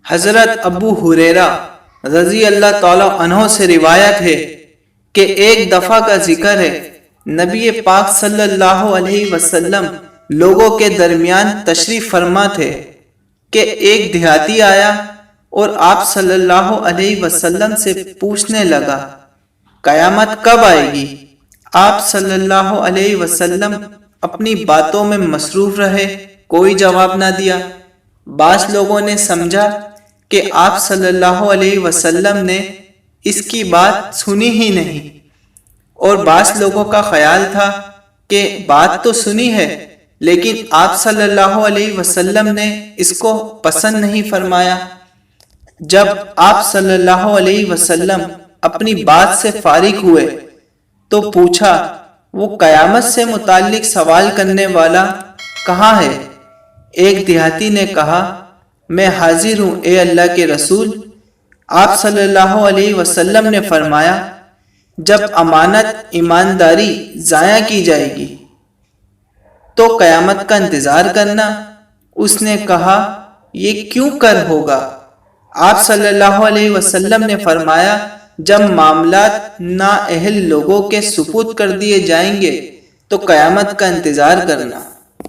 حضرت ابو ہریرہ رضی اللہ تعالی عنہ سے روایت ہے کہ ایک دفعہ کا ذکر ہے، نبی پاک صلی اللہ علیہ وسلم لوگوں کے درمیان تشریف فرما تھے کہ ایک دیہاتی آیا اور آپ صلی اللہ علیہ وسلم سے پوچھنے لگا، قیامت کب آئے گی؟ آپ صلی اللہ علیہ وسلم اپنی باتوں میں مصروف رہے، کوئی جواب نہ دیا۔ بعض لوگوں نے سمجھا کہ آپ صلی اللہ علیہ وسلم نے اس کی بات سنی ہی نہیں، اور بعض لوگوں کا خیال تھا کہ بات تو سنی ہے لیکن آپ صلی اللہ علیہ وسلم نے اس کو پسند نہیں فرمایا۔ جب آپ صلی اللہ علیہ وسلم اپنی بات سے فارغ ہوئے تو پوچھا، وہ قیامت سے متعلق سوال کرنے والا کہاں ہے؟ ایک دیہاتی نے کہا، میں حاضر ہوں اے اللہ کے رسول۔ آپ صلی اللہ علیہ وسلم نے فرمایا، جب امانت ایمانداری ضائع کی جائے گی تو قیامت کا انتظار کرنا۔ اس نے کہا، یہ کیوں کر ہوگا؟ آپ صلی اللہ علیہ وسلم نے فرمایا، جب معاملات نااہل لوگوں کے سپرد کر دیے جائیں گے تو قیامت کا انتظار کرنا۔